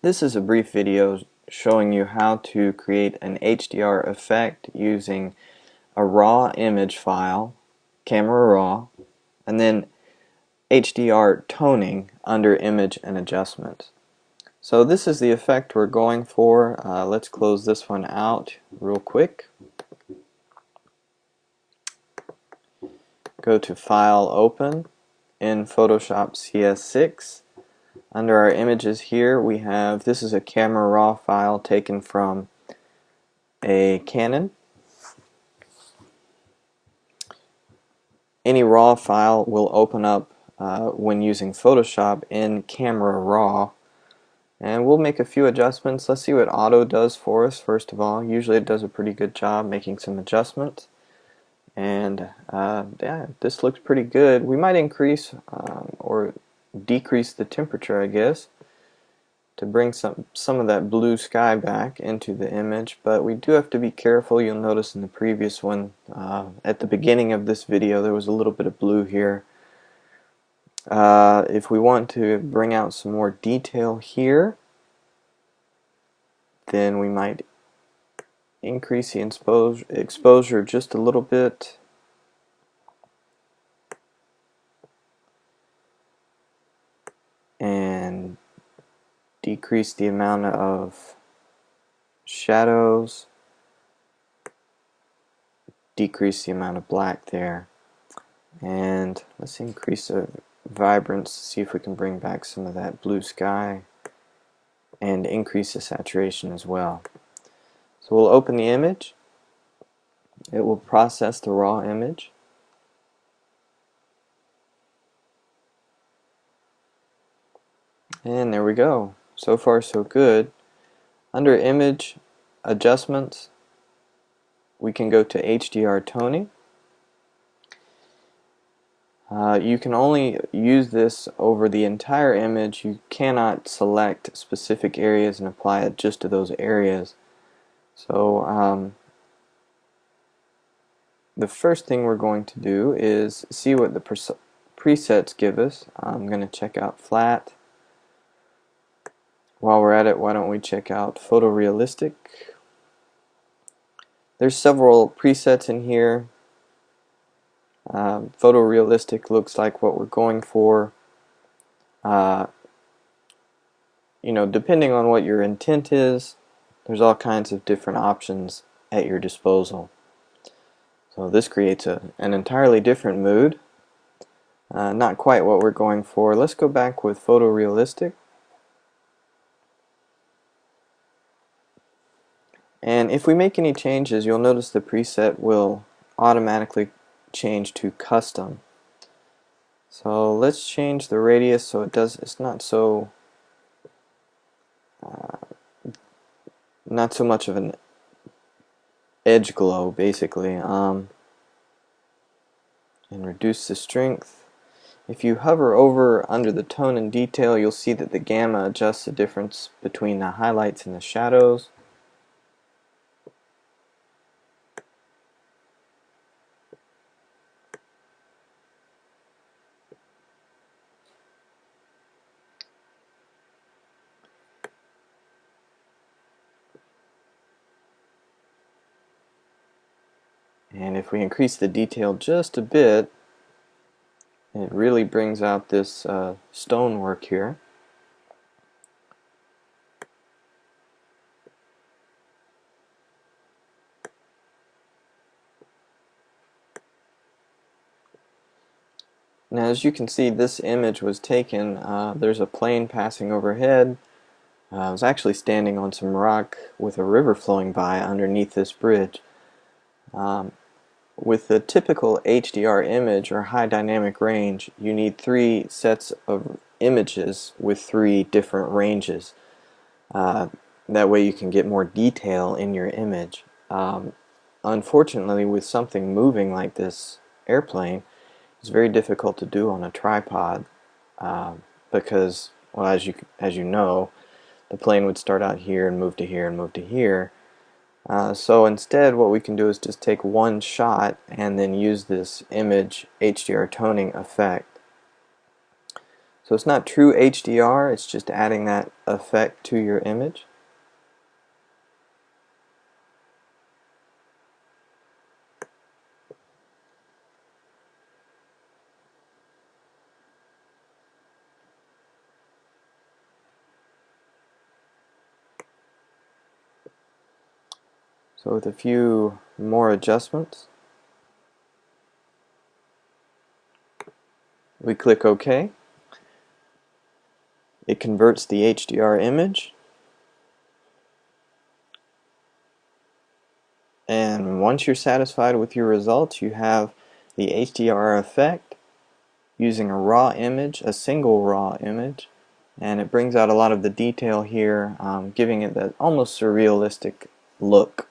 This is a brief video showing you how to create an HDR effect using a raw image file, camera raw, and then HDR toning under image and adjustment. So this is the effect we're going for. Let's close this one out real quick. Go to File, Open in Photoshop CS6. Under our images here we have, this is a camera raw file taken from a Canon. Any raw file will open up when using Photoshop in camera raw, and we'll make a few adjustments. Let's see what auto does for us first of all. Usually it does a pretty good job making some adjustments, and yeah, this looks pretty good. We might increase or decrease the temperature, I guess, to bring some of that blue sky back into the image, but we do have to be careful. You'll notice in the previous one, at the beginning of this video, there was a little bit of blue here. If we want to bring out some more detail here, then we might increase the exposure just a little bit. And decrease the amount of shadows, decrease the amount of black there, and let's increase the vibrance, see if we can bring back some of that blue sky, and increase the saturation as well. So we'll open the image. It will process the raw image. And there we go. So far so good. Under image adjustments, we can go to HDR toning. You can only use this over the entire image. You cannot select specific areas and apply it just to those areas. So the first thing we're going to do is see what the presets give us. I'm going to check out flat. While we're at it, why don't we check out photorealistic. There's several presets in here. Photorealistic looks like what we're going for. You know, depending on what your intent is, there's all kinds of different options at your disposal. So this creates an entirely different mood. Not quite what we're going for. Let's go back with photorealistic. And if we make any changes, you'll notice the preset will automatically change to custom. So let's change the radius so it's not so much of an edge glow, basically, and reduce the strength. If you hover over under the tone and detail, you'll see that the gamma adjusts the difference between the highlights and the shadows. And if we increase the detail just a bit, it really brings out this stonework here. Now, as you can see, this image was taken, there's a plane passing overhead. I was actually standing on some rock with a river flowing by underneath this bridge. With the typical HDR image or high dynamic range, you need 3 sets of images with 3 different ranges. That way you can get more detail in your image. Unfortunately, with something moving like this airplane, it's very difficult to do on a tripod because, well, as you know, the plane would start out here and move to here and move to here. So instead, what we can do is just take one shot and then use this image HDR toning effect. So it's not true HDR, it's just adding that effect to your image. So with a few more adjustments, we click OK. It converts the HDR image, and once you're satisfied with your results, you have the HDR effect using a raw image, a single raw image, and it brings out a lot of the detail here, giving it that almost surrealistic look.